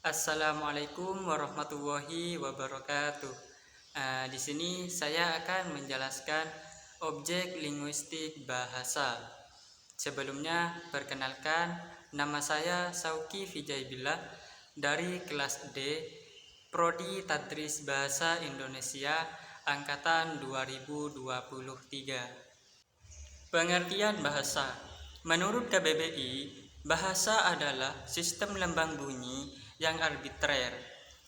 Assalamualaikum warahmatullahi wabarakatuh. Di sini saya akan menjelaskan objek linguistik bahasa. Sebelumnya, perkenalkan, nama saya Sauki Vijaybillah dari kelas D, Prodi Tadris Bahasa Indonesia angkatan 2023. Pengertian bahasa. Menurut KBBI, bahasa adalah sistem lembang bunyi yang arbitrer,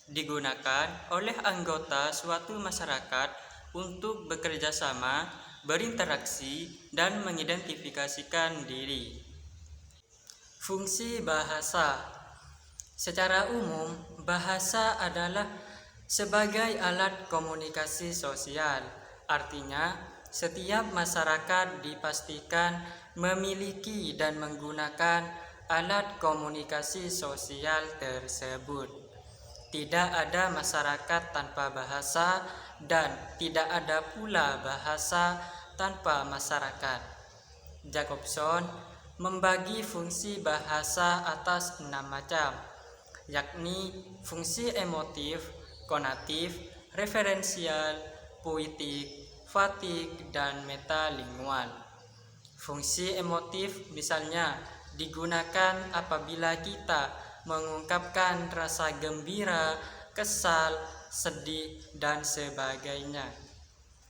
digunakan oleh anggota suatu masyarakat untuk bekerja sama, berinteraksi, dan mengidentifikasikan diri. Fungsi bahasa. Secara umum, bahasa adalah sebagai alat komunikasi sosial. Artinya, setiap masyarakat dipastikan memiliki dan menggunakan alat komunikasi sosial tersebut. Tidak ada masyarakat tanpa bahasa dan tidak ada pula bahasa tanpa masyarakat. Jacobson membagi fungsi bahasa atas 6 macam, yakni fungsi emotif, konatif, referensial, poetik, fatik, dan metalingual. Fungsi emotif misalnya digunakan apabila kita mengungkapkan rasa gembira, kesal, sedih, dan sebagainya.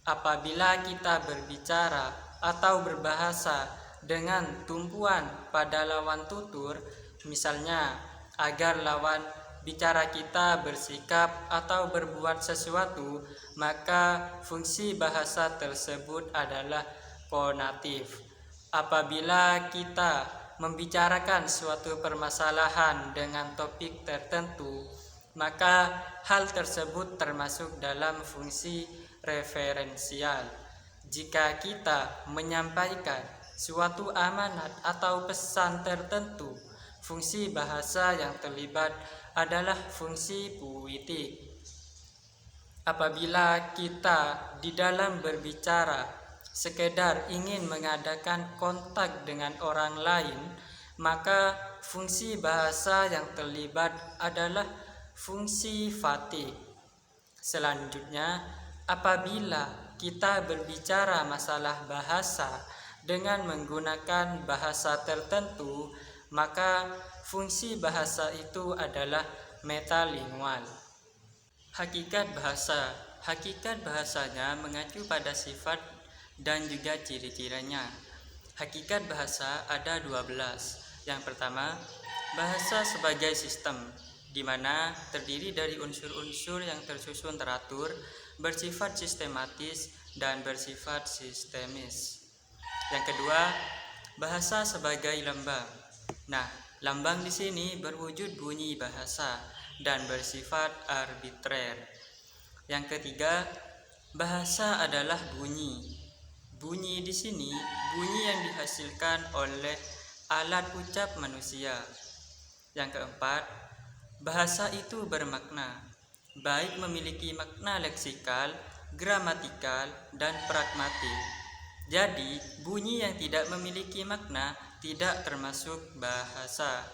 Apabila kita berbicara atau berbahasa dengan tumpuan pada lawan tutur, misalnya agar lawan bicara kita bersikap atau berbuat sesuatu, maka fungsi bahasa tersebut adalah konatif. Apabila kita membicarakan suatu permasalahan dengan topik tertentu, maka hal tersebut termasuk dalam fungsi referensial. Jika kita menyampaikan suatu amanat atau pesan tertentu, fungsi bahasa yang terlibat adalah fungsi poetik. Apabila kita di dalam berbicara sekedar ingin mengadakan kontak dengan orang lain, maka fungsi bahasa yang terlibat adalah fungsi fatik. Selanjutnya, apabila kita berbicara masalah bahasa dengan menggunakan bahasa tertentu, maka fungsi bahasa itu adalah metalingual. Hakikat bahasa. Hakikat bahasanya mengacu pada sifat dan juga ciri-cirinya. Hakikat bahasa ada 12. Yang pertama, bahasa sebagai sistem, di mana terdiri dari unsur-unsur yang tersusun teratur, bersifat sistematis, dan bersifat sistemis. Yang kedua, bahasa sebagai lambang. Nah, lambang di sini berwujud bunyi bahasa dan bersifat arbitrer. Yang ketiga, bahasa adalah bunyi. Bunyi di sini bunyi yang dihasilkan oleh alat ucap manusia. Yang keempat, bahasa itu bermakna, baik memiliki makna leksikal, gramatikal, dan pragmatik. Jadi, bunyi yang tidak memiliki makna tidak termasuk bahasa.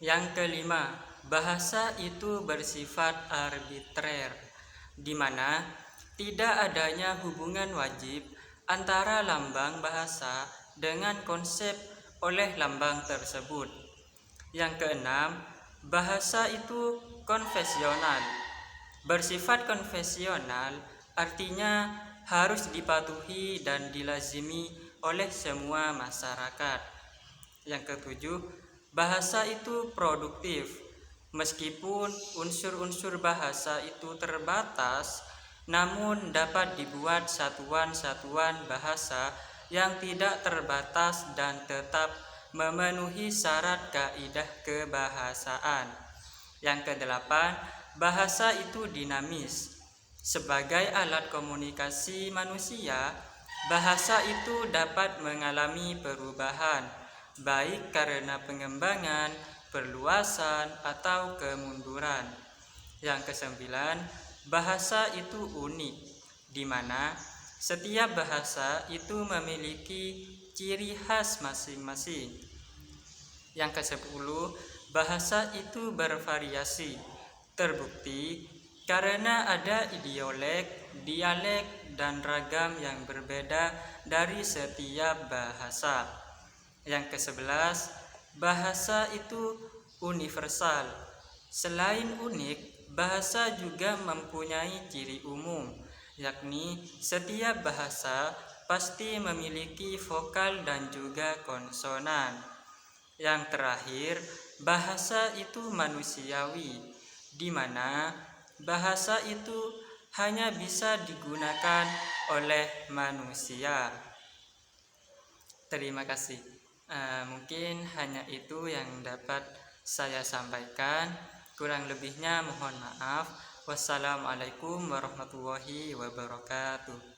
Yang kelima, bahasa itu bersifat arbitrer, di mana tidak adanya hubungan wajib antara lambang bahasa dengan konsep oleh lambang tersebut. Yang keenam, bahasa itu konvensional. Bersifat konvensional artinya harus dipatuhi dan dilazimi oleh semua masyarakat. Yang ketujuh, bahasa itu produktif. Meskipun unsur-unsur bahasa itu terbatas, namun dapat dibuat satuan-satuan bahasa yang tidak terbatas dan tetap memenuhi syarat kaidah kebahasaan. Yang kedelapan, bahasa itu dinamis. Sebagai alat komunikasi manusia, bahasa itu dapat mengalami perubahan, baik karena pengembangan, perluasan, atau kemunduran. Yang kesembilan, bahasa itu unik, di mana setiap bahasa itu memiliki ciri khas masing-masing. Yang ke-10, bahasa itu bervariasi. Terbukti karena ada dialek, dan ragam yang berbeda dari setiap bahasa. Yang ke-11, bahasa itu universal. Selain unik, bahasa juga mempunyai ciri umum, yakni setiap bahasa pasti memiliki vokal dan juga konsonan. Yang terakhir, bahasa itu manusiawi, di mana bahasa itu hanya bisa digunakan oleh manusia. Terima kasih. Mungkin hanya itu yang dapat saya sampaikan. Kurang lebihnya mohon maaf. Wassalamualaikum warahmatullahi wabarakatuh.